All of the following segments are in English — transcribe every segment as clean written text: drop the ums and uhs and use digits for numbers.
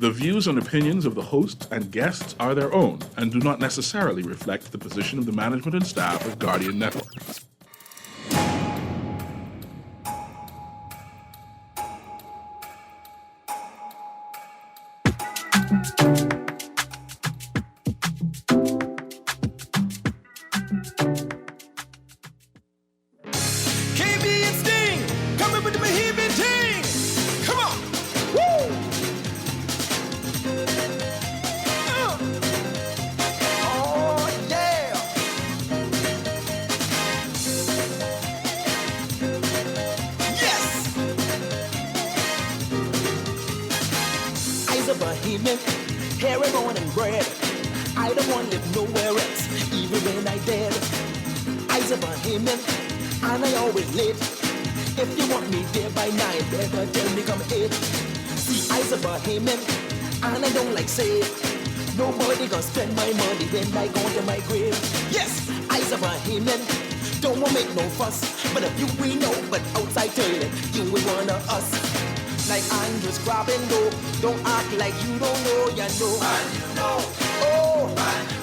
The views and opinions of the hosts and guests are their own and do not necessarily reflect the position of the management and staff of Guardian Network. But if you we know, but outside turning, you will one of us. Like I'm just grabbing low. Don't act like you don't know, you know. And you know. Oh,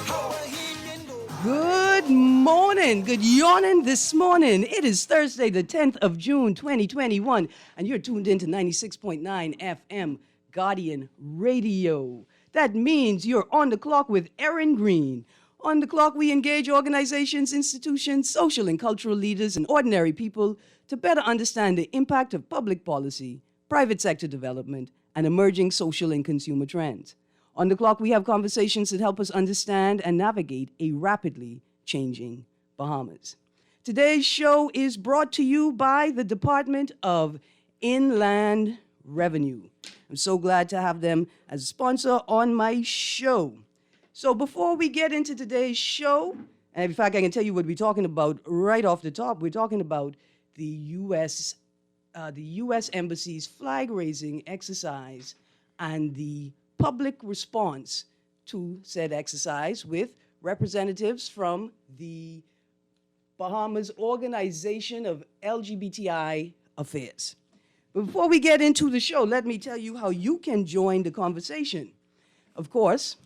how I hear you know. Good morning, good yawning this morning. It is Thursday, the 10th of June, 2021, and you're tuned into 96.9 FM Guardian Radio. That means you're on the clock with Erin Greene. On the clock, we engage organizations, institutions, social and cultural leaders, and ordinary people to better understand the impact of public policy, private sector development, and emerging social and consumer trends. On the clock, we have conversations that help us understand and navigate a rapidly changing Bahamas. Today's show is brought to you by the Department of Inland Revenue. I'm so glad to have them as a sponsor on my show. So before we get into today's show, and in fact, I can tell you what we're talking about right off the top. We're talking about the U.S. Embassy's flag-raising exercise and the public response to said exercise with representatives from the Bahamas Organization of LGBTI Affairs. But before we get into the show, let me tell you how you can join the conversation. Of course,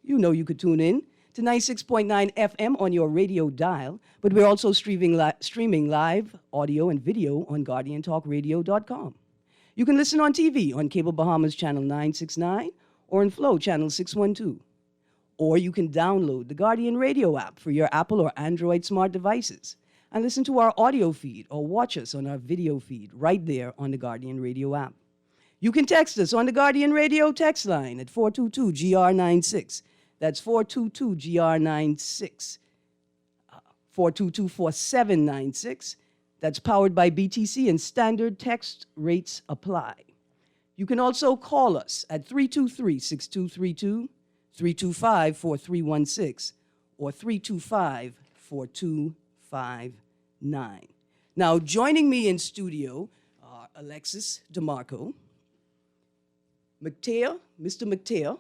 you know you could tune in to 96.9 FM on your radio dial, but we're also streaming live audio and video on GuardianTalkRadio.com. You can listen on TV on Cable Bahamas Channel 969 or in Flow Channel 612. Or you can download the Guardian Radio app for your Apple or Android smart devices and listen to our audio feed or watch us on our video feed right there on the Guardian Radio app. You can text us on the Guardian Radio text line at 422-GR96. That's 422-GR96, 422-4796. That's powered by BTC and standard text rates apply. You can also call us at 323-6232, 325-4316, or 325-4259. Now, joining me in studio are Alexis DeMarco, Mr. McTeer,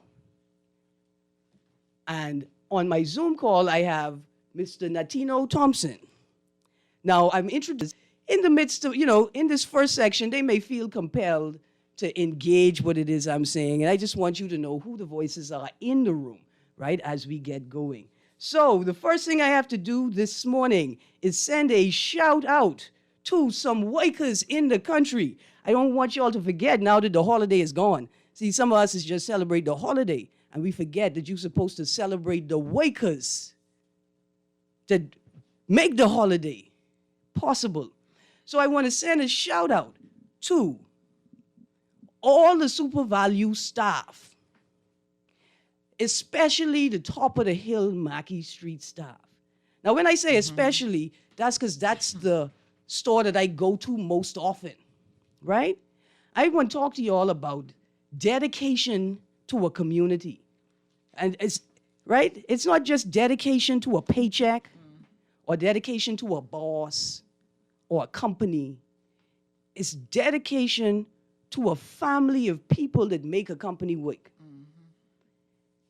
and on my Zoom call, I have Mr. Natino Thompson. Now, I'm introduced in the midst of, in this first section, they may feel compelled to engage what it is I'm saying, and I just want you to know who the voices are in the room, right, as we get going. So the first thing I have to do this morning is send a shout out to some wakers in the country. I don't want you all to forget now that the holiday is gone. See, some of us is just celebrate the holiday, and we forget that you're supposed to celebrate the wakers that make the holiday possible. So I want to send a shout out to all the Super Value staff, especially the top of the hill Mackey Street staff. Now, when I say especially, that's because that's the store that I go to most often, right? I want to talk to you all about dedication to a community. And it's, right? It's not just dedication to a paycheck or dedication to a boss or a company. It's dedication to a family of people that make a company work.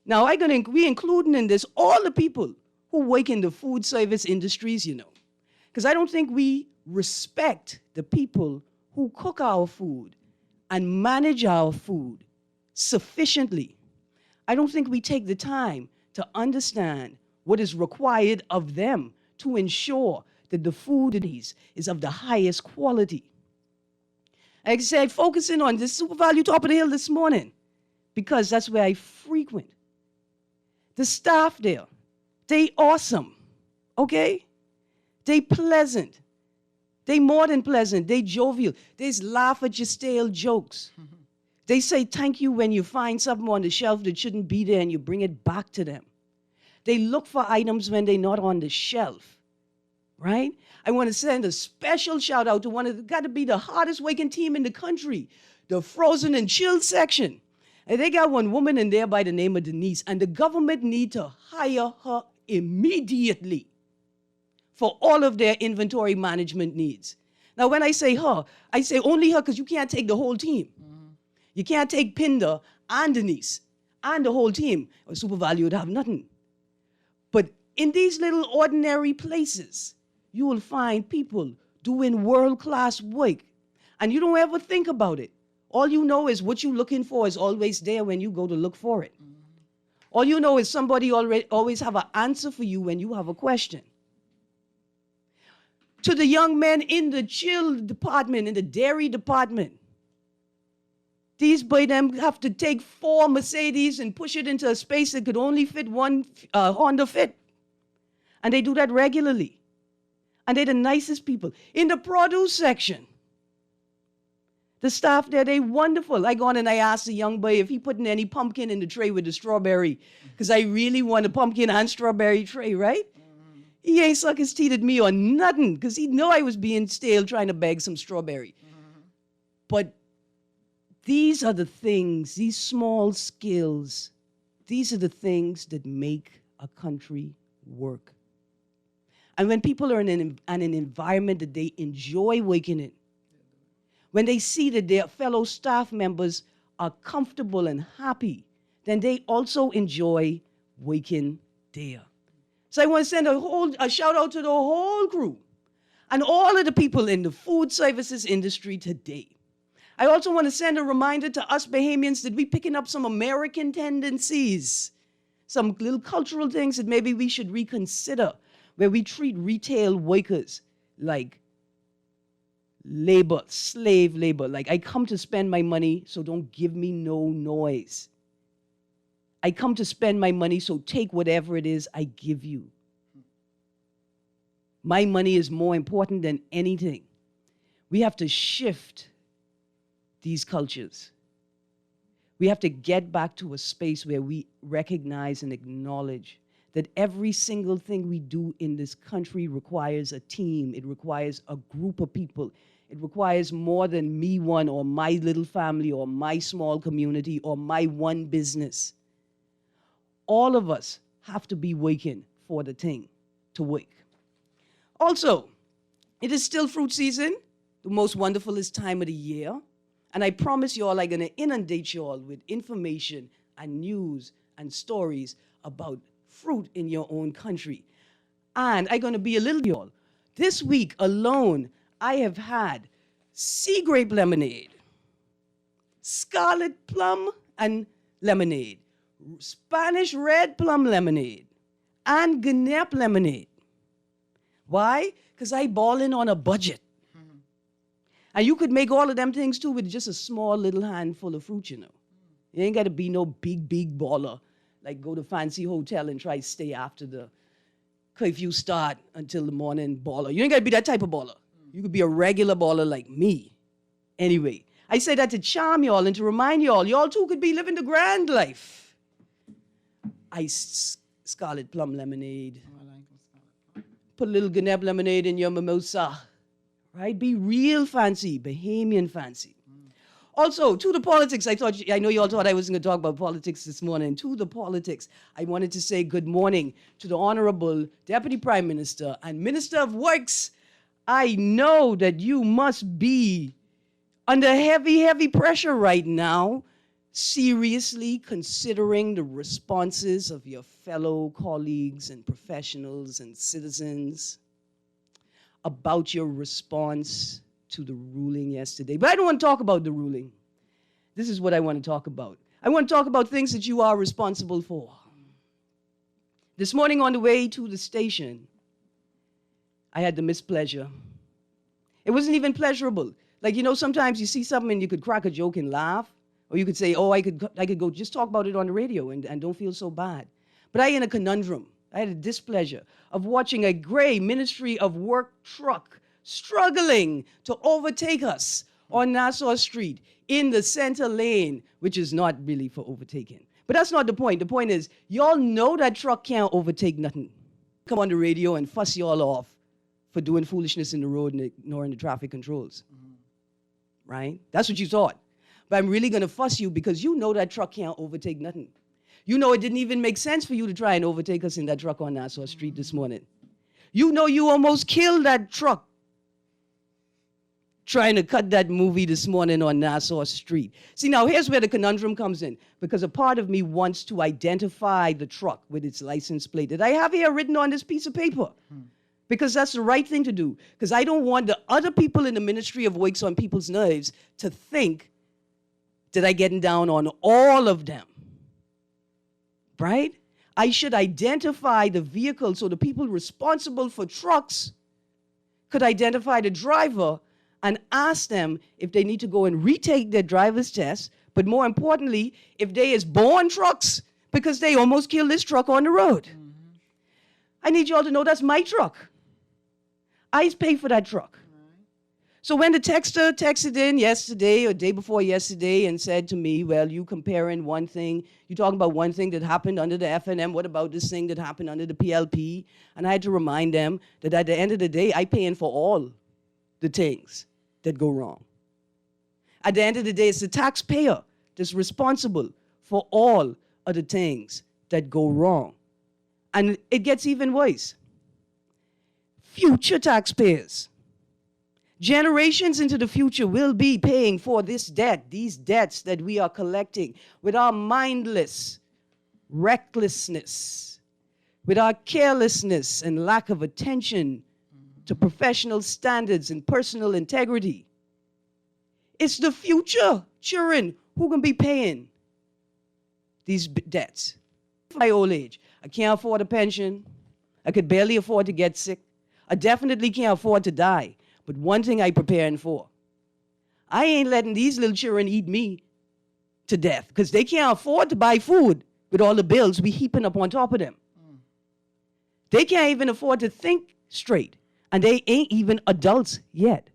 Now, we including in this all the people who work in the food service industries, because I don't think we respect the people who cook our food and manage our food sufficiently. I don't think we take the time to understand what is required of them to ensure that the food is of the highest quality. Like I said, focusing on this Super Value Top of the Hill this morning, because that's where I frequent. The staff there, they awesome, okay? They pleasant. They more than pleasant. They jovial. They laugh at your stale jokes. They say thank you when you find something on the shelf that shouldn't be there and you bring it back to them. They look for items when they're not on the shelf, right? I want to send a special shout out to one of the, got to be the hardest working team in the country, the frozen and chilled section. And they got one woman in there by the name of Denise, and the government need to hire her immediately for all of their inventory management needs. Now, when I say her, I say only her because you can't take the whole team. You can't take Pinder and Denise and the whole team. Or Super Value would have nothing. But in these little ordinary places, you will find people doing world-class work. And you don't ever think about it. All you know is what you're looking for is always there when you go to look for it. All you know is somebody always have an answer for you when you have a question. To the young men in the chill department, in the dairy department, these boy them have to take 4 Mercedes and push it into a space that could only fit one Honda Fit. And they do that regularly. And they're the nicest people. In the produce section, the staff there, they wonderful. I go on and I ask the young boy if he putting any pumpkin in the tray with the strawberry, because I really want a pumpkin and strawberry tray, right? He ain't suck his teeth at me or nothing, because he know I was being stale trying to beg some strawberry. But these are the things, these small skills, these are the things that make a country work. And when people are in an environment that they enjoy working in, when they see that their fellow staff members are comfortable and happy, then they also enjoy working there. So I want to send a shout out to the whole crew and all of the people in the food services industry today. I also want to send a reminder to us Bahamians that we're picking up some American tendencies, some little cultural things that maybe we should reconsider, where we treat retail workers like labor, slave labor. Like, I come to spend my money, so don't give me no noise. I come to spend my money, so take whatever it is I give you. My money is more important than anything. We have to shift these cultures. We have to get back to a space where we recognize and acknowledge that every single thing we do in this country requires a team. It requires a group of people. It requires more than me one or my little family or my small community or my one business. All of us have to be working for the thing to work. Also, it is still fruit season, the most wonderfulest time of the year. And I promise you all I'm going to inundate you all with information and news and stories about fruit in your own country. And I'm going to be a little y'all. This week alone, I have had sea grape lemonade, scarlet plum and lemonade, Spanish red plum lemonade, and Guinnep lemonade. Why? Because I ballin' on a budget. And you could make all of them things too with just a small little handful of fruit, you know. You ain't got to be no big baller, like go to fancy hotel and try to stay after the curfew start until the morning baller. You ain't got to be that type of baller. You could be a regular baller like me. Anyway, I say that to charm y'all and to remind y'all too could be living the grand life. Iced scarlet plum lemonade. Put a little Guinnep lemonade in your mimosa. Right? Be real fancy, Bahamian fancy. Also, to the politics, I know you all thought I was going to talk about politics this morning. To the politics, I wanted to say good morning to the Honorable Deputy Prime Minister and Minister of Works. I know that you must be under heavy pressure right now, seriously considering the responses of your fellow colleagues and professionals and citizens about your response to the ruling yesterday. But I don't want to talk about the ruling. This is what I want to talk about. I want to talk about things that you are responsible for. This morning on the way to the station, I had the mispleasure. It wasn't even pleasurable. Like, you know, sometimes you see something and you could crack a joke and laugh, or you could say, oh, I could go just talk about it on the radio and don't feel so bad. But I in a conundrum. I had a displeasure of watching a gray Ministry of Work truck struggling to overtake us on Nassau Street in the center lane, which is not really for overtaking. But that's not the point. The point is, y'all know that truck can't overtake nothing. Come on the radio and fuss y'all off for doing foolishness in the road and ignoring the traffic controls. Right? That's what you thought. But I'm really going to fuss you because you know that truck can't overtake nothing. You know it didn't even make sense for you to try and overtake us in that truck on Nassau Street this morning. You know you almost killed that truck trying to cut that movie this morning on Nassau Street. See, now here's where the conundrum comes in, because a part of me wants to identify the truck with its license plate that I have here written on this piece of paper. Because that's the right thing to do. Because I don't want the other people in the Ministry of Works on people's nerves to think that I'm getting down on all of them. Right? I should identify the vehicle so the people responsible for trucks could identify the driver and ask them if they need to go and retake their driver's test, but more importantly, if they is born trucks, because they almost killed this truck on the road. I need y'all to know that's my truck. I pay for that truck. So when the texter texted in yesterday or day before yesterday and said to me, well, you comparing one thing, you talking about one thing that happened under the FNM, what about this thing that happened under the PLP? And I had to remind them that at the end of the day, I paying for all the things that go wrong. At the end of the day, it's the taxpayer that's responsible for all of the things that go wrong. And it gets even worse. Future taxpayers, generations into the future, will be paying for this debt, these debts that we are collecting with our mindless recklessness, with our carelessness and lack of attention to professional standards and personal integrity. It's the future children who can be paying these debts. My old age, I can't afford a pension. I could barely afford to get sick. I definitely can't afford to die. But one thing I'm preparing for, I ain't letting these little children eat me to death because they can't afford to buy food with all the bills we heaping up on top of them. They can't even afford to think straight, and they ain't even adults yet.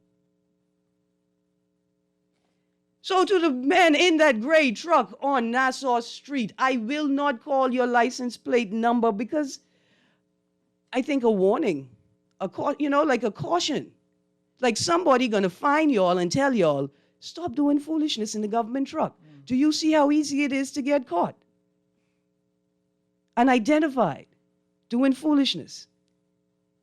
So to the men in that gray truck on Nassau Street, I will not call your license plate number because I think a warning, like a caution. Like somebody gonna find y'all and tell y'all, stop doing foolishness in the government truck. Do you see how easy it is to get caught and identified doing foolishness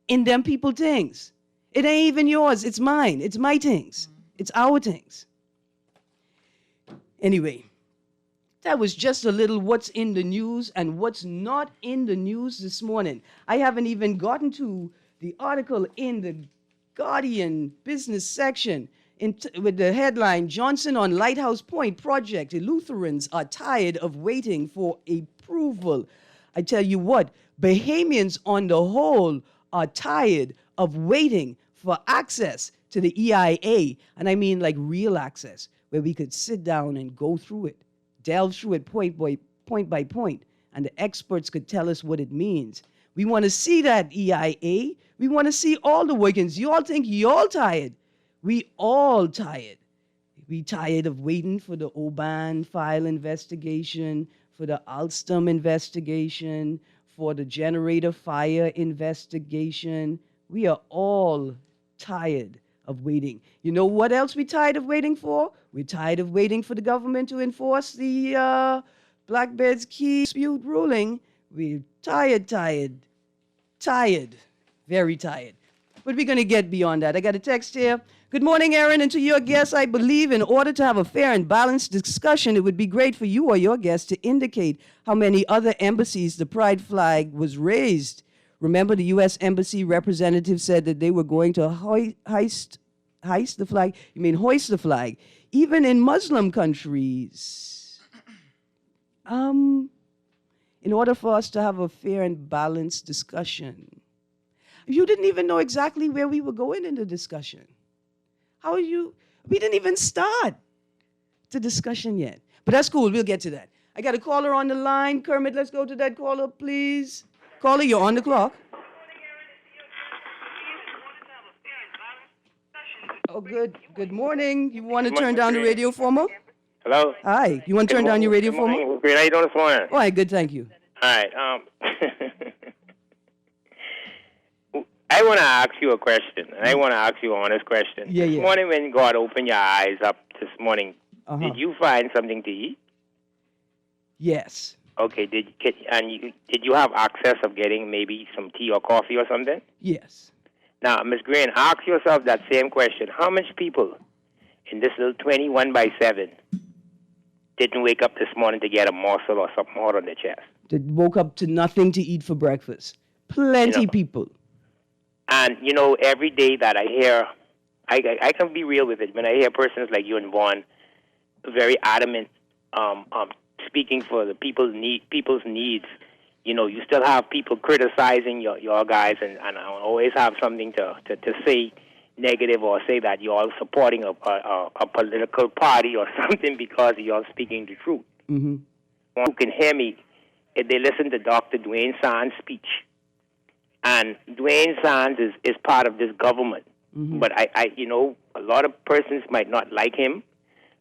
in them people things? It ain't even yours, it's mine. It's my things. It's our things. Anyway, that was just a little what's in the news and what's not in the news this morning. I haven't even gotten to the article in the Guardian business section with the headline, Johnson on Lighthouse Point project. Lutherans are tired of waiting for approval. I tell you what, Bahamians on the whole are tired of waiting for access to the EIA. And I mean like real access, where we could sit down and go through it, delve through it point by point, and the experts could tell us what it means. We want to see that EIA. We want to see all the workings. You all think y'all tired. We all tired. We tired of waiting for the Oban file investigation, for the Alstom investigation, for the generator fire investigation. We are all tired of waiting. You know what else we're tired of waiting for? We're tired of waiting for the government to enforce the Black Bears Key dispute ruling. We're tired, very tired. But we're going to get beyond that. I got a text here. Good morning, Erin, and to your guests, I believe in order to have a fair and balanced discussion, it would be great for you or your guests to indicate how many other embassies the pride flag was raised. Remember, the U.S. Embassy representative said that they were going to hoist the flag? You mean hoist the flag? Even in Muslim countries. In order for us to have a fair and balanced discussion. You didn't even know exactly where we were going in the discussion. How are you? We didn't even start the discussion yet. But that's cool. We'll get to that. I got a caller on the line. Kermit, let's go to that caller, please. Caller, you're on the clock. Oh, good. Good morning. You want to turn down the radio for me? Hello? Hi. You want to turn down your radio for me? Greene, how you doing this morning? All right, good, thank you. All right. I want to ask you a question, and I want to ask you an honest question. Yeah. This morning when God opened your eyes up this morning, did you find something to eat? Yes. Okay. Did you have access of getting maybe some tea or coffee or something? Yes. Now, Ms. Greene, ask yourself that same question. How much people in this little 21/7 didn't wake up this morning to get a morsel or something hot on their chest? That woke up to nothing to eat for breakfast. Plenty people. And, every day that I hear, I can be real with it. When I hear persons like you and Vaughn very adamant, speaking for the people's needs, you still have people criticizing your guys, and I always have something to say negative or say that you're all supporting a political party or something because you're speaking the truth. Mm-hmm. Who can hear me if they listen to Dr. Dwayne Sand's speech. And Dwayne Sands is part of this government. Mm-hmm. But I a lot of persons might not like him,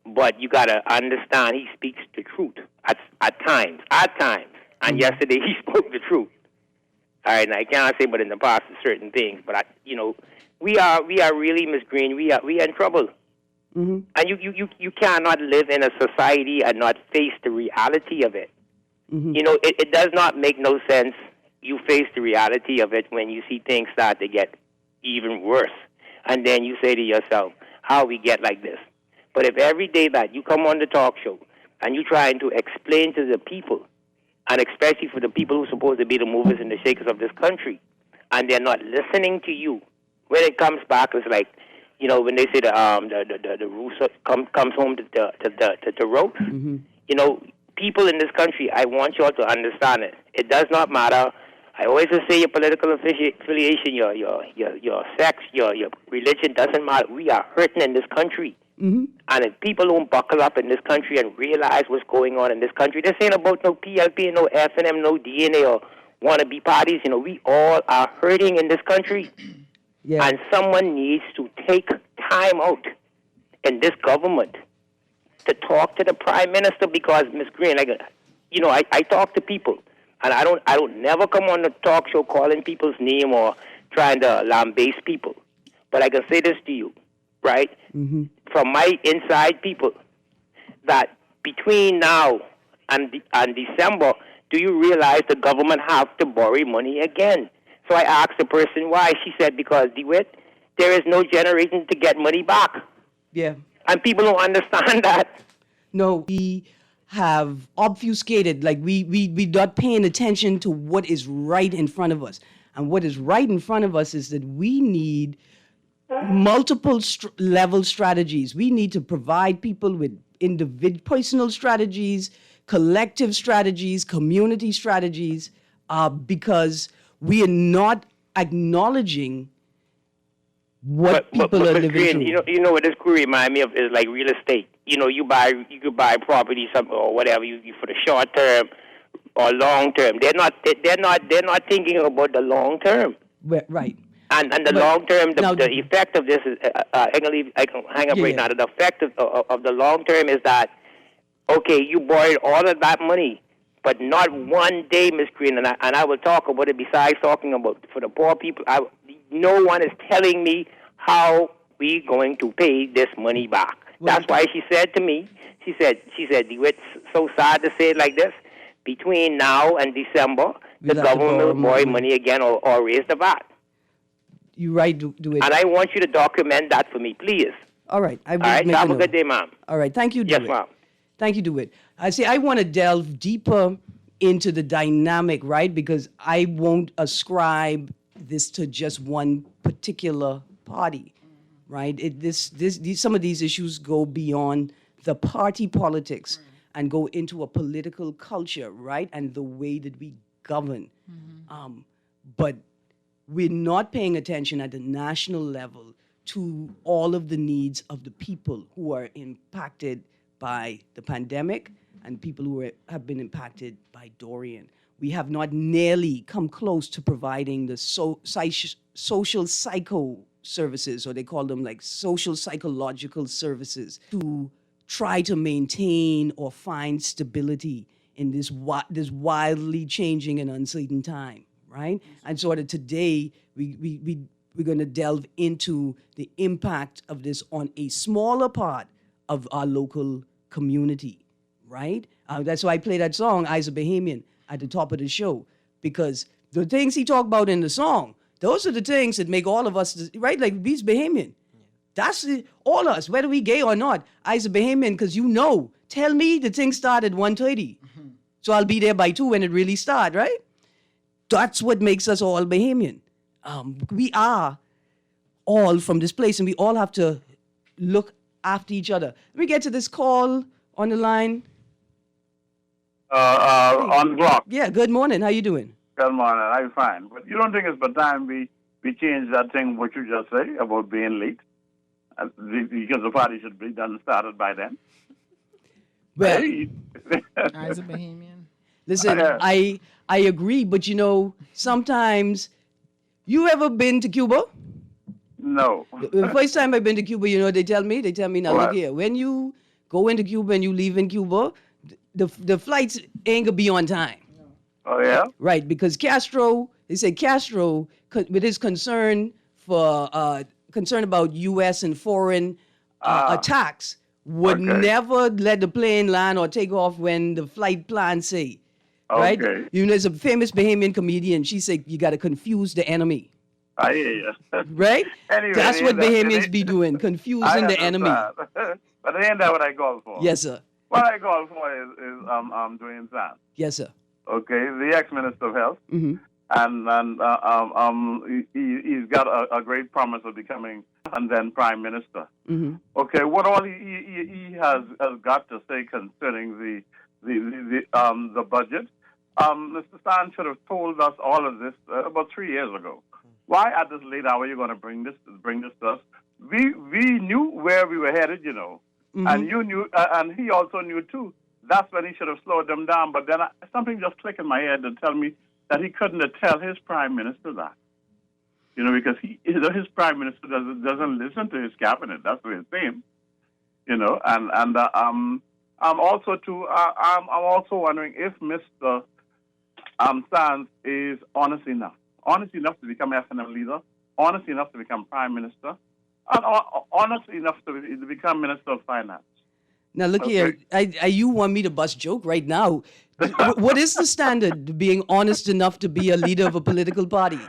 but you got to understand he speaks the truth at times. And yesterday he spoke the truth. All right, and I cannot say but in the past certain things, but we are really, Ms. Greene, we are in trouble. Mm-hmm. And you cannot live in a society and not face the reality of it. Mm-hmm. It does not make no sense. You face the reality of it when you see things start to get even worse. And then you say to yourself, how we get like this? But if every day that you come on the talk show and you're trying to explain to the people, and especially for the people who are supposed to be the movers and the shakers of this country, and they're not listening to you, when it comes back, it's like, when they say the rooster comes home to roast, people in this country, I want you all to understand it. It does not matter. I always say your political affiliation, your sex, your religion doesn't matter. We are hurting in this country. Mm-hmm. And if people don't buckle up in this country and realize what's going on in this country, this ain't about no PLP, no FNM, no DNA or wannabe parties. We all are hurting in this country. Yeah. And someone needs to take time out in this government to talk to the Prime Minister because, Ms. Greene, I talk to people. And I don't never come on the talk show calling people's name or trying to lambaste people. But I can say this to you, right? Mm-hmm. From my inside people, that between now and December, do you realize the government have to borrow money again? So I asked the person why. She said, because, DeWitt, there is no generation to get money back. Yeah. And people don't understand that. No, we have obfuscated, like we not paying attention to what is right in front of us. And what is right in front of us is that we need multiple level strategies. We need to provide people with personal strategies, collective strategies, community strategies, because we are not acknowledging what people are living through. You know what this could remind me of is like real estate. You could buy property or whatever you for the short term or long term. They're not thinking about the long term. Right. And the long term, the effect of this is I can hang up right now. The effect of the long term is that you borrowed all of that money, but not one day, Ms. Greene, and I will talk about it. Besides talking about for the poor people, no one is telling me how we going to pay this money back. That's why she said to me, she said, it's so sad to say it like this. Between now and December, the government will borrow money again or raise the VAT. You're right, do it. And I want you to document that for me, please. All right. All right, have a good day, ma'am. All right, thank you, Yes, ma'am. Thank you, DeWitt. I want to delve deeper into the dynamic, right? Because I won't ascribe this to just one particular party, right? Some of these issues go beyond the party politics. and go into a political culture, right? And the way that we govern. But we're not paying attention at the national level to all of the needs of the people who are impacted by the pandemic and people who have been impacted by Dorian. We have not nearly come close to providing the social psycho services, or they call them like social psychological services, to try to maintain or find stability in this wildly changing and uncertain time, right? And sort of today, we're going to delve into the impact of this on a smaller part of our local community, right? That's why I play that song, Eyes of Bahamian, at the top of the show, because the things he talked about in the song, those are the things that make all of us, right? Like, he's Bahamian. That's all us, whether we gay or not. Eyes of Bahamian, because tell me the thing started 1:30. So I'll be there by 2 when it really start, right? That's what makes us all Bahamian. We are all from this place, and we all have to look after each other. Let me get to this call on the line. On the block. Yeah, good morning. How you doing? Good morning. I'm fine. But you don't think it's about time we change that thing, what you just say, about being late? Because the party should be done started by then. Well, Eyes of Bahamian. listen, I agree, but sometimes, you ever been to Cuba? No. The first time I've been to Cuba, they tell me, now What? look here, when you go into Cuba and you leave in Cuba, the flights ain't gonna be on time. Oh, yeah? Right, because Castro, with his concern about U.S. and foreign attacks, would Okay. never let the plane land or take off when the flight plan say. Right? Okay. There's a famous Bahamian comedian. She said, you got to confuse the enemy. I hear you. Right? Anyway, That's what it ain't Bahamians that- be doing, I confusing the enemy. understand. But it ain't that what I call for. Yes, sir. What I call for is Dwayne Sand. Yes, sir. Okay, the ex-minister of health. Mm-hmm. And he's got a great promise of becoming and then prime minister. Mm-hmm. Okay, what all he has got to say concerning the budget? Mr. Stan should have told us all of this about 3 years ago. Why at this late hour you're going to bring this to us? We knew where we were headed, Mm-hmm. and you knew, and he also knew too. That's when he should have slowed them down. But then something just clicked in my head to tell me that he couldn't tell his prime minister that. Because his prime minister doesn't listen to his cabinet. That's what it seems. And I'm also wondering if Mr. Sands is honest enough to become FNM leader, honest enough to become prime minister, and honest enough to become minister of finance. Now, look here. You want me to bust joke right now. What is the standard, being honest enough to be a leader of a political party?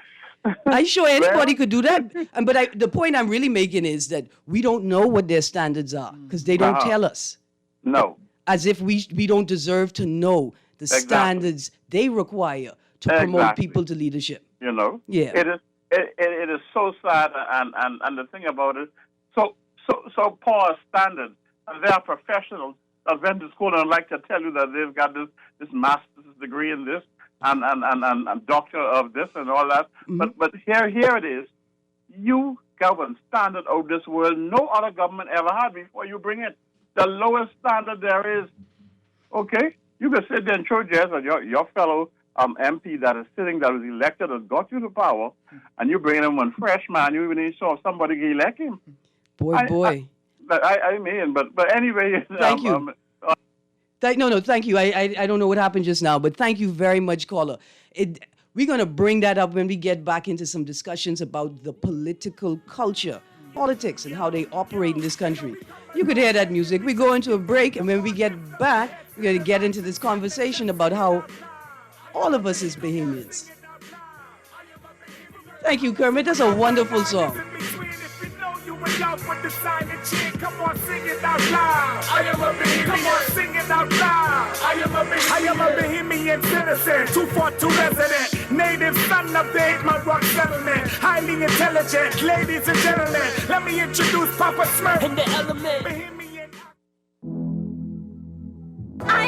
I'm sure anybody could do that. But the point I'm really making is that we don't know what their standards are because they don't tell us. No. As if we don't deserve to know the standards they require to promote people to leadership. Yeah. It is so sad, and the thing about it, so poor standards. And they are professionals that went to school and like to tell you that they've got this master's degree in this and doctor of this and all that. Mm-hmm. But here it is. You govern standard of this world no other government ever had before you bring it. The lowest standard there is. Okay? You can sit there and show jazz and your fellow MP that is sitting, that was elected, that got you to power, and you bring in one fresh man, you even ain't sure if somebody can elect him. Boy. I mean, but anyway. Thank you. Thank you. I don't know what happened just now, but thank you very much, caller. We're going to bring that up when we get back into some discussions about the political culture, politics, and how they operate in this country. You could hear that music. We go into a break, and when we get back, we're going to get into this conversation about how all of us is Bahamians. Thank you, Kermit. That's a wonderful song. Come on, sing it out loud. I am a Bahamian. Come on, sing it out loud. I am a Bahamian citizen, 242 resident, native son of the 8 Mile Rock settlement, highly intelligent, ladies and gentlemen. Let me introduce Papa Smurf In the element. Bahamian. I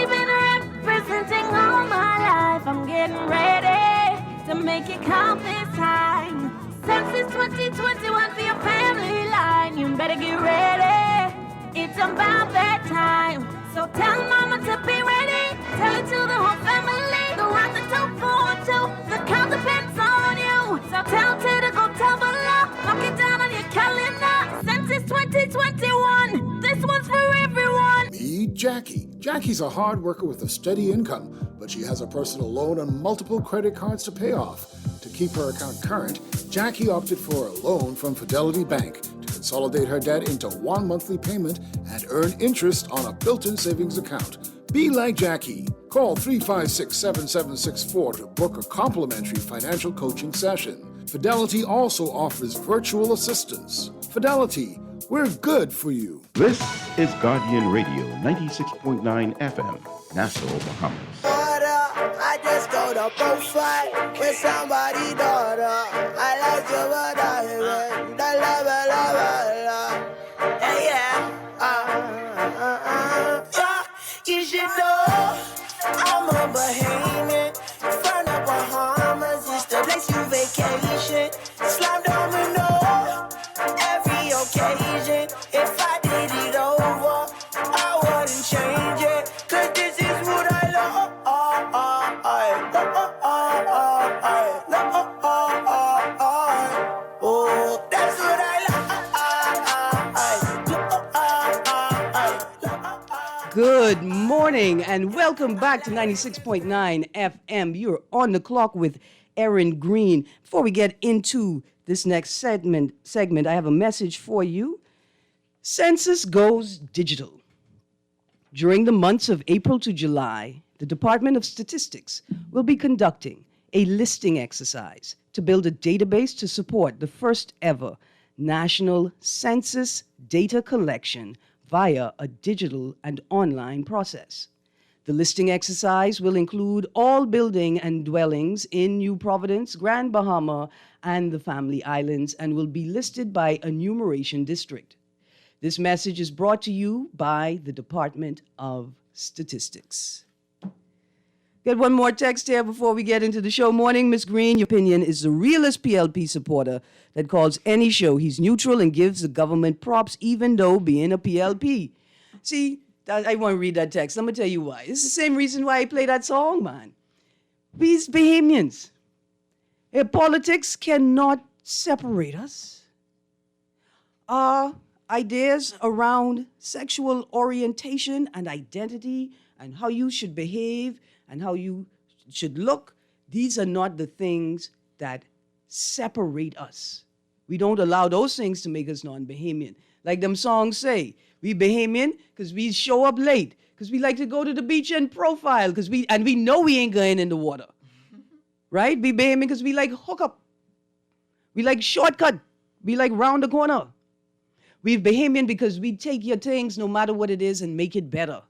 getting ready to make it count this time. Census 2021 for your family line. You better get ready. It's about that time. So tell mama to be ready. Tell it to the whole family. Go rock the 242. The count depends on you. So tell Ted to go tell below. Mark it down on your calendar. Census 2021. This one's for everyone. Meet Jackie. Jackie's a hard worker with a steady income, but she has a personal loan and multiple credit cards to pay off. To keep her account current, Jackie opted for a loan from Fidelity Bank to consolidate her debt into one monthly payment and earn interest on a built-in savings account. Be like Jackie. Call 356-7764 to book a complimentary financial coaching session. Fidelity also offers virtual assistance. Fidelity, we're good for you. This is Guardian Radio, 96.9 FM, Nassau, Bahamas. I just go to profile with somebody daughter. I like you, but I you should know I'm a Bahamian. Front of Bahamas is the place you vacation. Slime domino every occasion. If I did it over, I wouldn't change it. 'Cause this is what I love. Oh, that's what I like. Good morning and welcome back to 96.9 FM. You're on the clock with Erin Greene. Before we get into this next segment, I have a message for you. Census goes digital. During the months of April to July, the Department of Statistics will be conducting a listing exercise to build a database to support the first ever national census data collection via a digital and online process. The listing exercise will include all building and dwellings in New Providence, Grand Bahama, and the Family Islands, and will be listed by enumeration district. This message is brought to you by the Department of Statistics. Get one more text here before we get into the show. Morning, Miss Greene. Your opinion is the realest PLP supporter that calls any show. He's neutral and gives the government props, even though being a PLP. See, I want to read that text. I'm going to tell you why. It's the same reason why I play that song, man. These Bahamians. Politics cannot separate us. Our ideas around sexual orientation and identity and how you should behave and how you should look, these are not the things that separate us. We don't allow those things to make us non-Bahamian. Like them songs say, we Bahamian because we show up late, because we like to go to the beach and profile, and we know we ain't going in the water. Right? We Bahamian because we like hook up. We like shortcut. We like round the corner. We Bahamian because we take your things no matter what it is and make it better.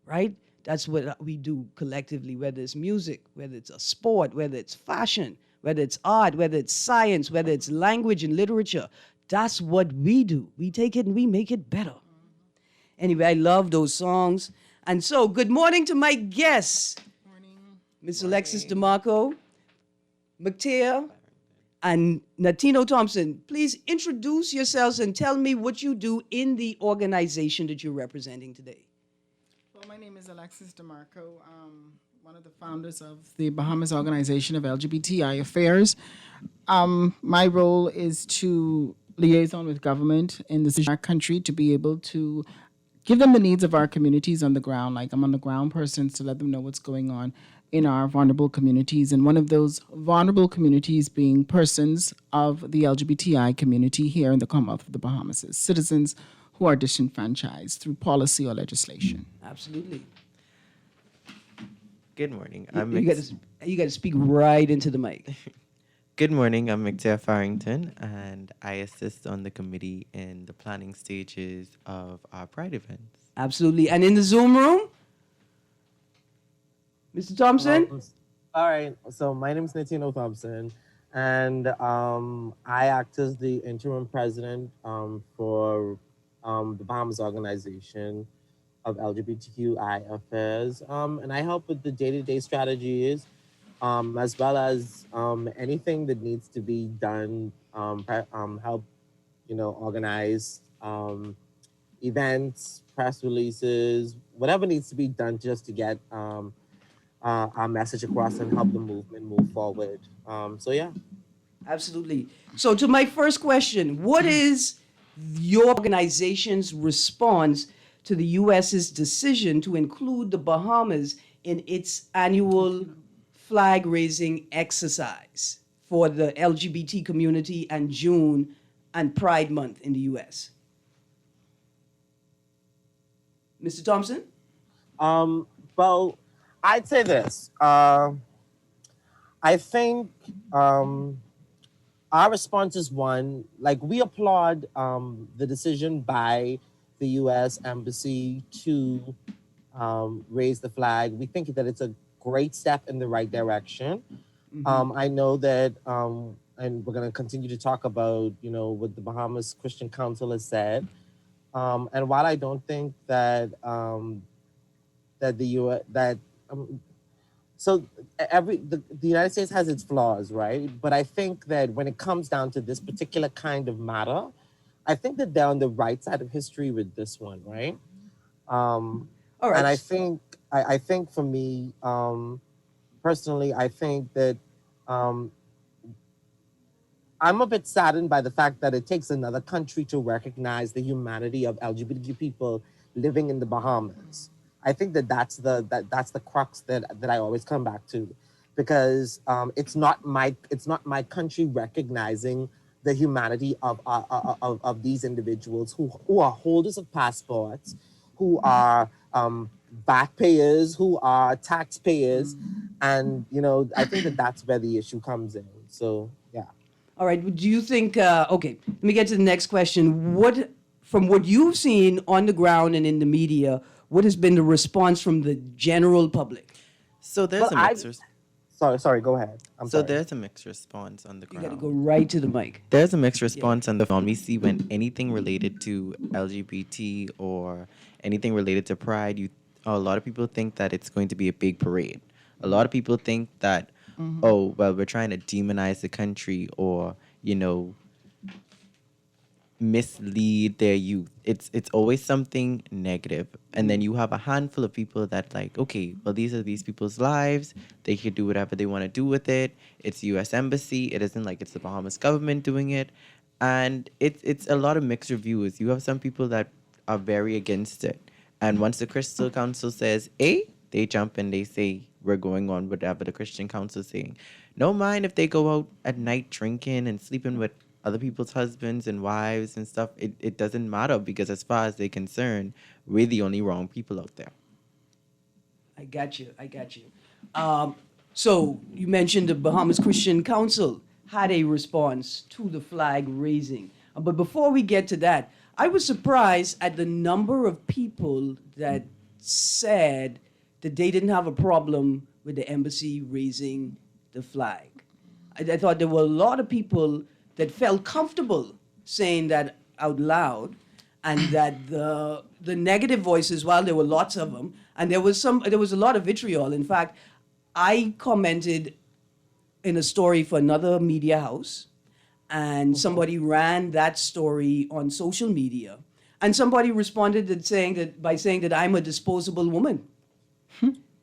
Right? That's what we do collectively, whether it's music, whether it's a sport, whether it's fashion, whether it's art, whether it's science, whether it's language and literature. That's what we do. We take it and we make it better. Anyway, I love those songs. And so, good morning to my guests. Miss Alexis DeMarco, McTeer, and Natino Thompson. Please introduce yourselves and tell me what you do in the organization that you're representing today. Well, my name is Alexis DeMarco, one of the founders of the Bahamas Organization of LGBTI Affairs. My role is to liaison with government in our country to be able to give them the needs of our communities on the ground. Like, I'm on the ground person to let them know what's going on in our vulnerable communities, and one of those vulnerable communities being persons of the LGBTI community here in the Commonwealth of the Bahamas, citizens who are disenfranchised through policy or legislation. Absolutely. Good morning. You got to speak right into the mic. Good morning. I'm McTeer Farrington, and I assist on the committee in the planning stages of our Pride events. Absolutely. And in the Zoom room, Mr. Thompson? All right. So my name is Natino Thompson, and I act as the interim president for the Bahamas Organization. of LGBTQI affairs, and I help with the day-to-day strategies, as well as anything that needs to be done. Help, organize events, press releases, whatever needs to be done just to get our message across and help the movement move forward. So yeah. Absolutely. So, to my first question, what is your organization's response to the U.S.'s decision to include the Bahamas in its annual flag raising exercise for the LGBT community and June and Pride Month in the U.S.? Mr. Thompson? Well, I'd say this. I think our response is one, like we applaud the decision by the U.S. Embassy to raise the flag. We think that it's a great step in the right direction. I know that, and we're going to continue to talk about, what the Bahamas Christian Council has said. And while I don't think that that the U.S. that the United States has its flaws, right? But I think that when it comes down to this particular kind of matter, I think that they're on the right side of history with this one, right? All right. And I think for me, personally, I think that I'm a bit saddened by the fact that it takes another country to recognize the humanity of LGBTQ people living in the Bahamas. I think that's the crux that I always come back to, because it's not my country recognizing the humanity of these individuals who are holders of passports, who are back payers, who are taxpayers, and I think that's where the issue comes in. So yeah. All right. Do you think? Okay. Let me get to the next question. From what you've seen on the ground and in the media, what has been the response from the general public? So there's a mixed Sorry, go ahead. There's a mixed response on the ground. You got to go right to the mic. There's a mixed response on the ground. We see when anything related to LGBT or anything related to Pride, a lot of people think that it's going to be a big parade. A lot of people think that, we're trying to demonize the country or, mislead their youth. It's always something negative. And then you have a handful of people that these are these people's lives. They can do whatever they want to do with it. It's U.S. Embassy. It isn't like it's the Bahamas government doing it. And it's a lot of mixed reviews. You have some people that are very against it. And once the Christian Council says A, they jump and they say, we're going on whatever the Christian Council is saying. No mind if they go out at night drinking and sleeping with other people's husbands and wives and stuff. It doesn't matter, because as far as they're concerned, we're the only wrong people out there. I got you. So you mentioned the Bahamas Christian Council had a response to the flag raising. But before we get to that, I was surprised at the number of people that said that they didn't have a problem with the embassy raising the flag. I thought there were a lot of people that felt comfortable saying that out loud, and that the negative voices, while there were lots of them, and there was a lot of vitriol. In fact, I commented in a story for another media house, and somebody ran that story on social media, and somebody responded by saying that I'm a disposable woman,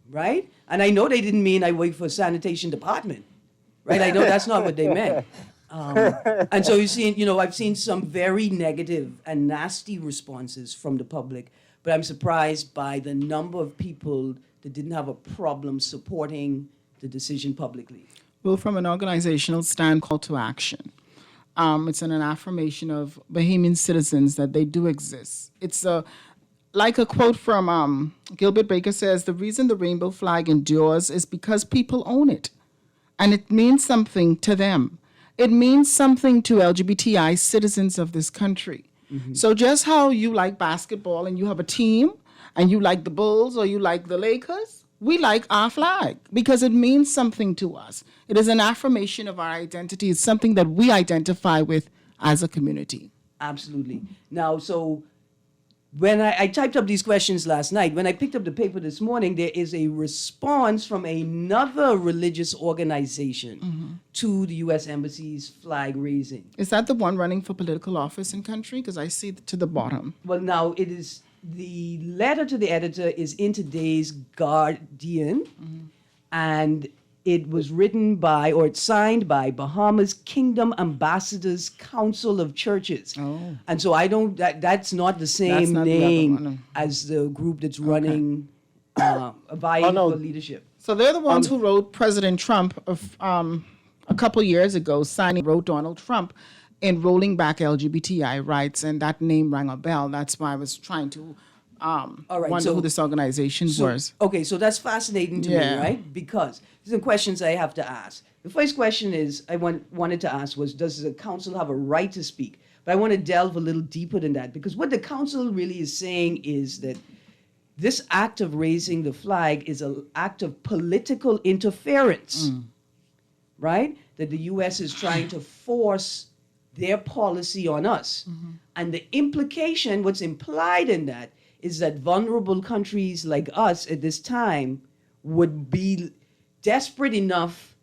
right? And I know they didn't mean I work for a sanitation department, right? I know that's not what they meant. And so I've seen some very negative and nasty responses from the public, but I'm surprised by the number of people that didn't have a problem supporting the decision publicly. Well, from an organizational stand, call to action. It's an affirmation of Bahamian citizens that they do exist. It's like a quote from Gilbert Baker says, the reason the rainbow flag endures is because people own it, and it means something to them. It means something to LGBTI citizens of this country. Mm-hmm. So just how you like basketball and you have a team and you like the Bulls or you like the Lakers, we like our flag because it means something to us. It is an affirmation of our identity. It's something that we identify with as a community. Absolutely. Now, so when I typed up these questions last night, when I picked up the paper this morning, there is a response from another religious organization to the U.S. Embassy's flag raising. Is that the one running for political office in country? Because I see to the bottom. Well, now it is, the letter to the editor is in today's Guardian, and it was written by, or it's signed by, Bahamas Kingdom Ambassadors Council of Churches. Oh. And so I don't, that's not the same not the other name one, no. as the group that's running, vying no. for leadership. So they're the ones who wrote President Trump a couple years ago, wrote Donald Trump in rolling back LGBTI rights, and that name rang a bell. That's why I was trying to right, wonder so- who this organization was. Okay, so that's fascinating to me, Yeah. right? Because there's some questions I have to ask. The first question is wanted to ask was, does the council have a right to speak? But I want to delve a little deeper than that, because what the council really is saying is that this act of raising the flag is an act of political interference, right? That the U.S. is trying to force their policy on us. And the implication, what's implied in that, is that vulnerable countries like us at this time would be desperate enough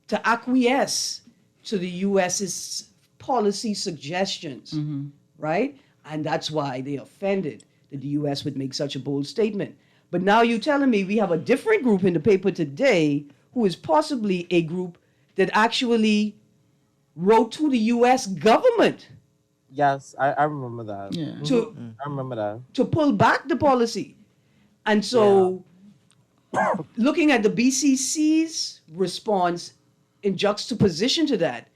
to acquiesce to the U.S.'s policy suggestions, right? And that's why they offended that the U.S. would make such a bold statement. But now you're telling me we have a different group in the paper today who is possibly a group that actually wrote to the U.S. government Yes, I remember that. Yeah. to I remember that. to pull back the policy. And so, looking at the BCC's response in juxtaposition to that,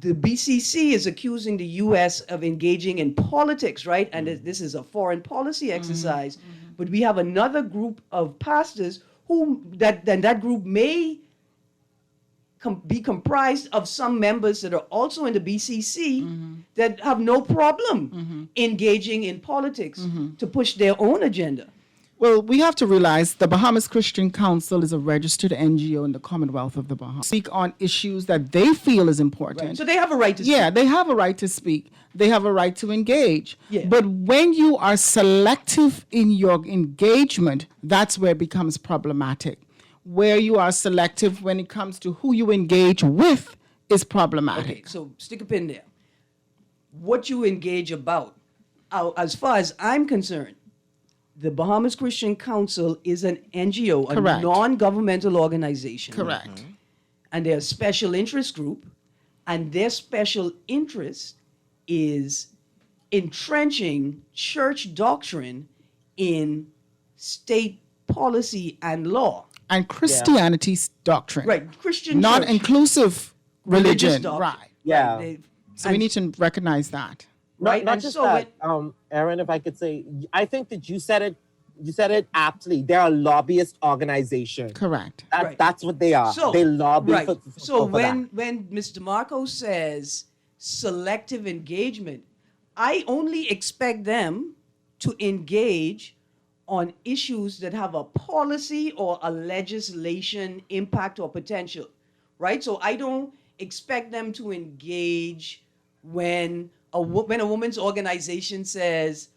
the BCC is accusing the U.S. of engaging in politics, right? And this is a foreign policy exercise. But we have another group of pastors who that group may be comprised of some members that are also in the BCC that have no problem engaging in politics to push their own agenda. Well, we have to realize the Bahamas Christian Council is a registered NGO in the Commonwealth of the Bahamas. Speak on issues that they feel is important. Right. So they have a right to speak. Yeah, they have a right to speak. They have a right to engage. Yeah. But when you are selective in your engagement, that's where it becomes problematic. Where you are selective when it comes to who you engage with is problematic. Okay, so stick a pin there. What you engage about, as far as I'm concerned, the Bahamas Christian Council is an NGO, a Correct. non-governmental organization. Correct. And they're a special interest group, and their special interest is entrenching church doctrine in state policy and law. And Christianity's doctrine. Right, Christian Not church. inclusive religion. doctrine. Right. Yeah. They- So we need to recognize that. right? Not And just so that, it- Erin, if I could say, I think that you said it aptly. They're a lobbyist organization. Correct. Right. That's what they are. They lobby right. for So for that. when Mr. Marco says selective engagement, I only expect them to engage on issues that have a policy or a legislation impact or potential, right? So I don't expect them to engage when a woman's organization says,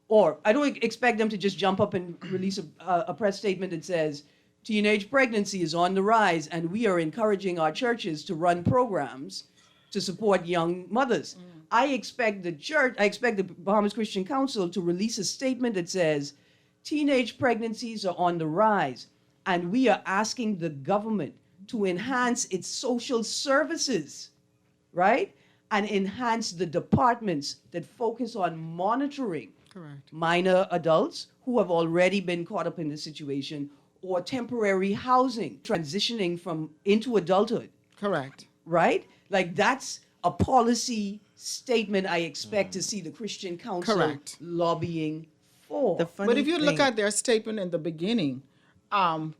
or I don't expect them to just jump up and release a press statement that says, teenage pregnancy is on the rise, and we are encouraging our churches to run programs to support young mothers. I expect the Bahamas Christian Council to release a statement that says, teenage pregnancies are on the rise, and we are asking the government to enhance its social services, right? And enhance the departments that focus on monitoring Correct. minor adults who have already been caught up in this situation, or temporary housing, transitioning into adulthood, Correct. right? Like that's a policy statement I expect to see the Christian Council Correct. lobbying for. The funny But if you look thing- at their statement in the beginning,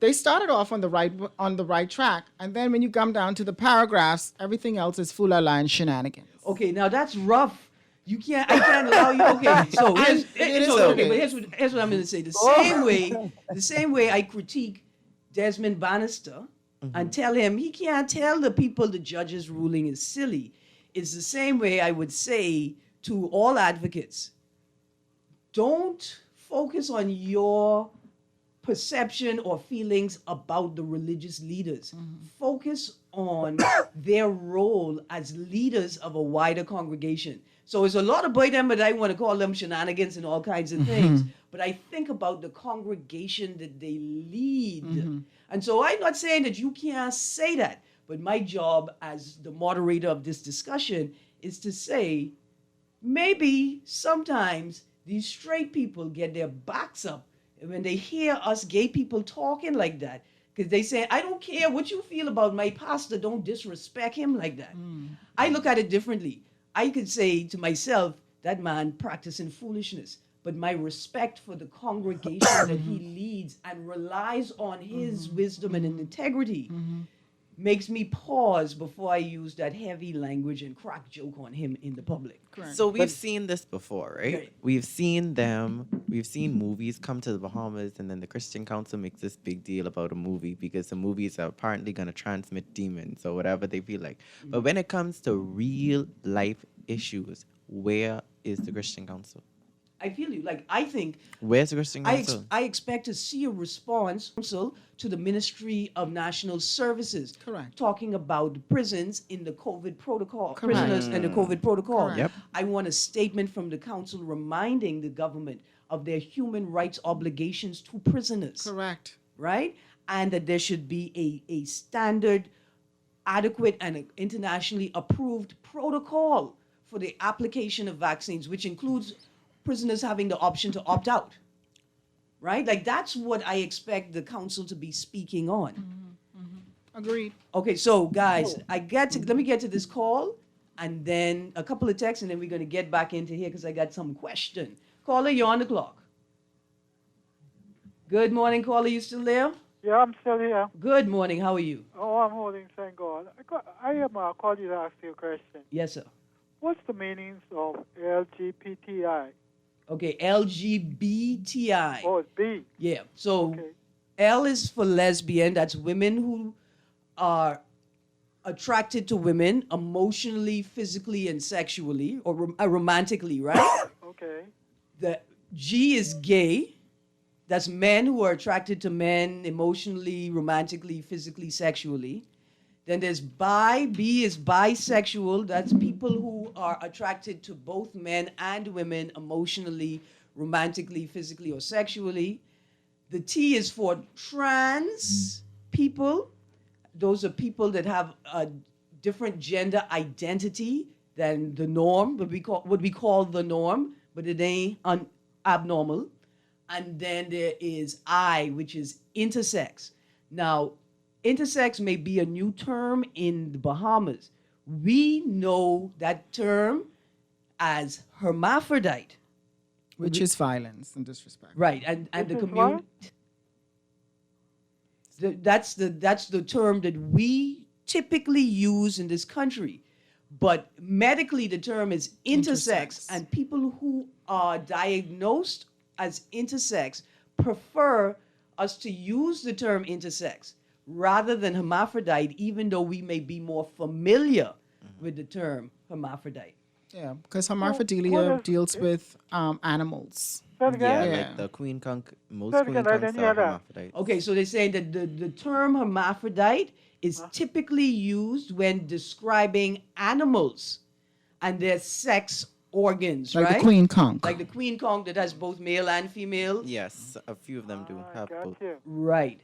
they started off on the right track, and then when you come down to the paragraphs, everything else is full of line shenanigans. Okay, now that's rough. I can't allow you. Okay, so here's what I'm going to say. The same way I critique Desmond Bannister and tell him he can't tell the people the judge's ruling is silly, is the same way I would say to all advocates, don't focus on your perception or feelings about the religious leaders. Focus on their role as leaders of a wider congregation. So it's a lot of boy them, but I want to call them shenanigans and all kinds of things. But I think about the congregation that they lead. And so I'm not saying that you can't say that, but my job as the moderator of this discussion is to say, maybe sometimes these straight people get their backs up when they hear us gay people talking like that, because they say, I don't care what you feel about my pastor, don't disrespect him like that. I look at it differently. I could say to myself, that man practicing foolishness, but my respect for the congregation that he leads and relies on his wisdom and integrity makes me pause before I use that heavy language and crack joke on him in the public. So we've seen this before, right? Right. We've seen movies come to the Bahamas, and then the Christian Council makes this big deal about a movie because the movies are apparently going to transmit demons or whatever they feel like. But when it comes to real life issues, where is the Christian Council? I feel you. Like, I think Where's the Christian Council? I expect to see a response also to the Ministry of National Services. Correct. Talking about prisons in the COVID protocol, Correct. prisoners and the COVID protocol. Correct. Yep. I want a statement from the council reminding the government of their human rights obligations to prisoners. Correct. Right? And that there should be a standard, adequate, and internationally approved protocol for the application of vaccines, which includes prisoners having the option to opt out, right? Like, that's what I expect the council to be speaking on. Agreed. Okay, so guys, let me get to this call, and then a couple of texts, and then we're going to get back into here because I got some question. Caller, you're on the clock. Good morning, caller. You still there? Yeah, I'm still here. Good morning. How are you? Oh, I'm holding, thank God. I am called you to ask you a question. Yes, sir. What's the meanings of LGBTI? Okay, LGBTI. Oh, it's B. Yeah. So Okay. L is for lesbian. That's women who are attracted to women emotionally, physically, and sexually, or romantically, right? Okay. The G is gay. That's men who are attracted to men emotionally, romantically, physically, sexually. Then there's bi. B is bisexual. That's people who are attracted to both men and women emotionally, romantically, physically, or sexually. The T is for trans people. Those are people that have a different gender identity than the norm, what we call the norm, but it ain't abnormal. And then there is I, which is intersex. Now, intersex may be a new term in the Bahamas. We know that term as hermaphrodite. Which is violence and disrespect. Right, and the Which is community. That's the term that we typically use in this country. But medically, the term is intersex, and people who are diagnosed as intersex prefer us to use the term intersex rather than hermaphrodite, even though we may be more familiar with the term hermaphrodite. Yeah, because hermaphrodilia deals with animals. Like the queen conch, most queen conchs are hermaphrodites. Okay, so they're saying that the term hermaphrodite is typically used when describing animals and their sex organs, Like right? the queen conch. Like the queen conch that has both male and female. Yes, a few of them do have both. Right.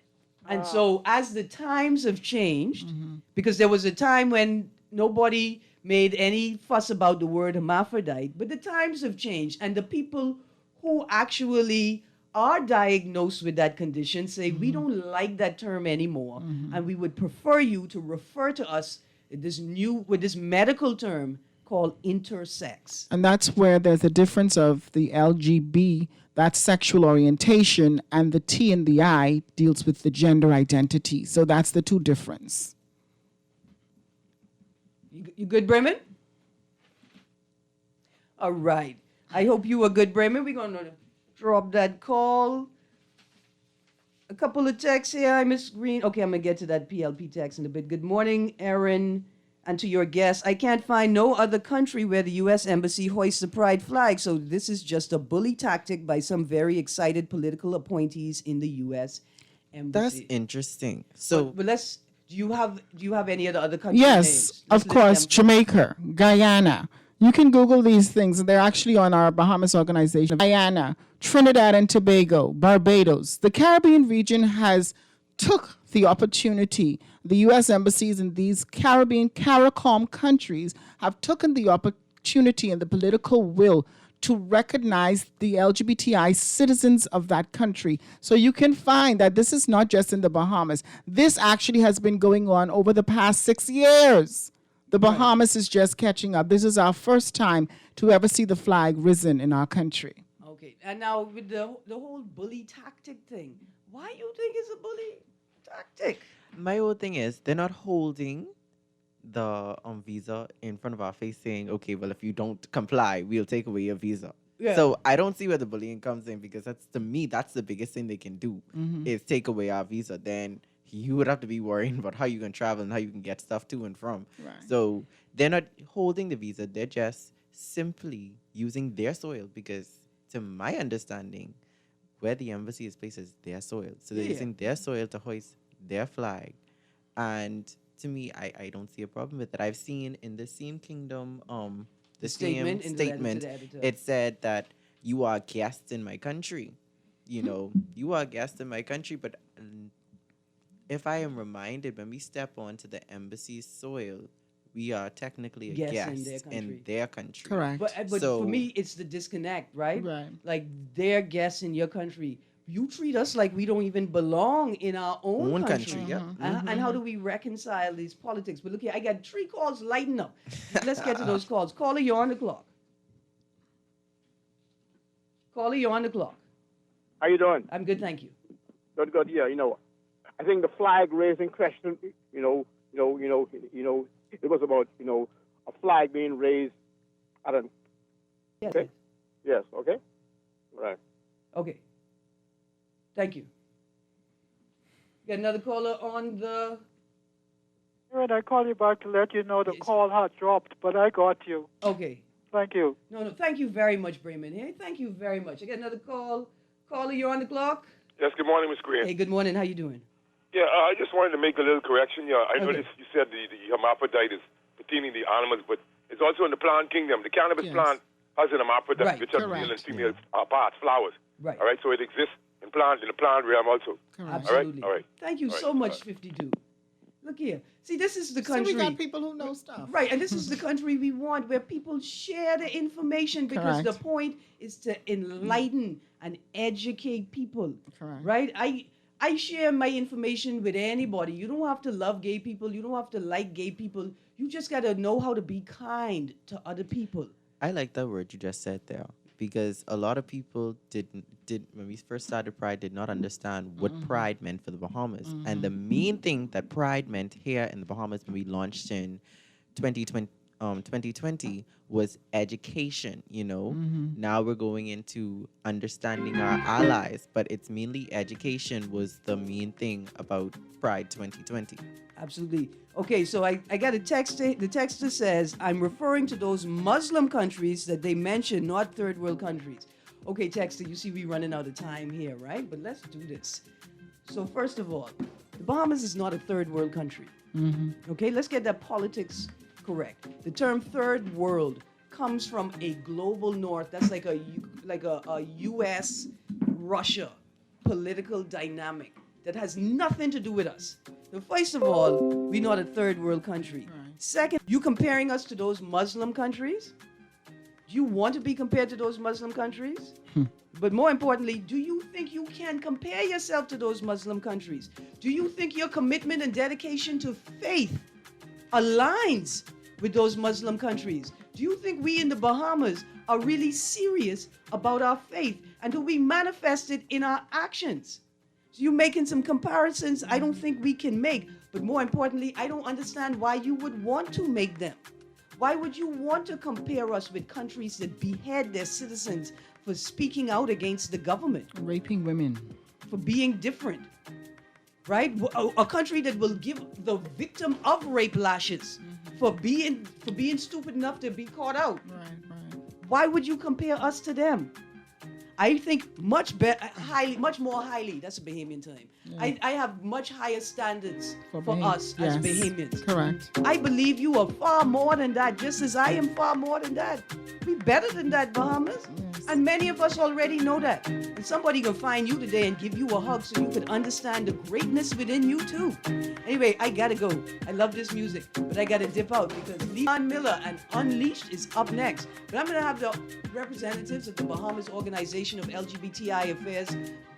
And so as the times have changed, because there was a time when nobody made any fuss about the word hermaphrodite, but the times have changed, and the people who actually are diagnosed with that condition say, we don't like that term anymore, and we would prefer you to refer to us with this medical term called intersex. And that's where there's a difference of the LGB, that's sexual orientation, and the T and the I deals with the gender identity. So that's the two difference. You good, Bremen? All right. I hope you are good, Bremen. We're going to drop that call. A couple of texts here. Miss Greene. Okay, I'm going to get to that PLP text in a bit. Good morning, Erin And to your guest, I can't find no other country where the U.S. Embassy hoists the pride flag. So this is just a bully tactic by some very excited political appointees in the U.S. Embassy. That's interesting. So, but let's. Do you have any other country Yes, names? of course. Jamaica, Guyana. You can Google these things, and they're actually on our Bahamas organization. Guyana, Trinidad and Tobago, Barbados. The Caribbean region has took the opportunity. The U.S. embassies in these Caribbean, CARICOM countries have taken the opportunity and the political will to recognize the LGBTI citizens of that country. So you can find that this is not just in the Bahamas. This actually has been going on over the past 6 years. The Bahamas is just catching up. This is our first time to ever see the flag risen in our country. Okay, and now with the whole bully tactic thing, why you think it's a bully tactic? my whole thing is they're not holding the visa in front of our face saying, okay, well, if you don't comply, we'll take away your visa. Yeah. So I don't see where the bullying comes in, because that's, to me, that's the biggest thing they can do is take away our visa. Then you would have to be worrying about how you can travel and how you can get stuff to and from. Right. So they're not holding the visa. They're just simply using their soil, because to my understanding, where the embassy is placed is their soil. So they're using their soil to hoist their flag. And to me, I don't see a problem with it. I've seen in the same kingdom, the Statement same in the letter to statement, the editor. it said that you are guests in my country. You know, you are guests in my country, but if I am reminded, when we step onto the embassy's soil, we are technically a guest in their country. Correct. But So- for me, it's the disconnect, right? Right. Like they're guests in your country. You treat us like we don't even belong in our own country. yeah. And how do we reconcile these politics? But look here, I got 3 calls lighting up. Let's get to those calls. Caller, you're on the clock. Caller, you're on the clock. How you doing? I'm good, thank you. Good, good. Yeah, I think the flag raising question, it was about, a flag being raised. I don't. Yes. Okay. Yes. Okay. Right. Okay. Thank you. Got another caller on the. Erin, I call you back to let you know the call had dropped, but I got you. Okay. Thank you. No, thank you very much, Bremen. Hey, thank you very much. I got another call. Caller, you're on the clock. Yes, good morning, Ms. Greene. Hey, good morning. How you doing? Yeah, I just wanted to make a little correction. Yeah, I Okay. noticed you said the hermaphrodite is pertaining the animals, but it's also in the plant kingdom. The cannabis plant has an hermaphrodite, Right, which has correct. male and female parts, flowers. Right. All right, so it exists in the plant realm also. Absolutely. All right. Thank you All right. so much, 52. Look here. See, this is the country. So we got people who know stuff. Right, and this is the country we want, where people share the information, because the Correct. point is to enlighten and educate people. Correct. Right? I share my information with anybody. You don't have to love gay people. You don't have to like gay people. You just got to know how to be kind to other people. I like that word you just said there, because a lot of people did when we first started Pride did not understand what Pride meant for the Bahamas. And the main thing that Pride meant here in the Bahamas when we launched in 2020 was education, Now we're going into understanding our allies, but it's mainly education was the main thing about Pride 2020. Absolutely. Okay, so I got a text. The texter says, I'm referring to those Muslim countries that they mentioned, not third world countries. Okay, texter, you see we running out of time here, right? But let's do this. So first of all, the Bahamas is not a third world country. Okay, let's get that politics correct. The term third world comes from a global north. That's like a U.S. Russia political dynamic that has nothing to do with us. So first of all, we're not a third world country. Second, you comparing us to those Muslim countries? Do you want to be compared to those Muslim countries? But more importantly, do you think you can compare yourself to those Muslim countries? Do you think your commitment and dedication to faith aligns with those Muslim countries? Do you think we in the Bahamas are really serious about our faith? And do we manifest it in our actions? So you're making some comparisons I don't think we can make. But more importantly, I don't understand why you would want to make them. Why would you want to compare us with countries that behead their citizens for speaking out against the government? Raping women. For being different, right? A country that will give the victim of rape lashes for being stupid enough to be caught out. Right. Why would you compare us to them? I think much more highly. That's a Bahamian time. Yeah. I have much higher standards for Baham- us as yes, Bahamians. correct. I believe you are far more than that, just as I am far more than that. We better than that, Bahamas. And many of us already know that. And somebody can find you today and give you a hug so you can understand the greatness within you too. Anyway, I gotta go. I love this music, but I gotta dip out because Leon Miller and Unleashed is up next. But I'm gonna have the representatives of the Bahamas Organization of LGBTI Affairs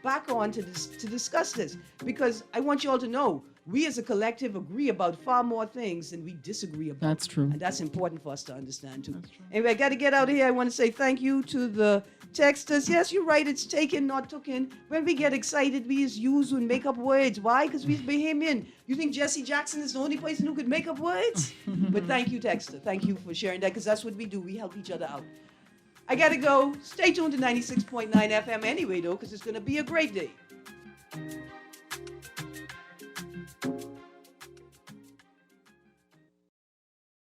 back on to discuss this because I want you all to know we as a collective agree about far more things than we disagree about. That's true. And that's important for us to understand too. Anyway, I got to get out of here. I want to say thank you to the texters. Yes, you're right. It's taken, not tooken. When we get excited, we just use and make up words. Why? Because we're Bahamian. You think Jesse Jackson is the only person who could make up words? But thank you, texter. Thank you for sharing that because that's what we do. We help each other out. I got to go. Stay tuned to 96.9 FM anyway, though, because it's going to be a great day.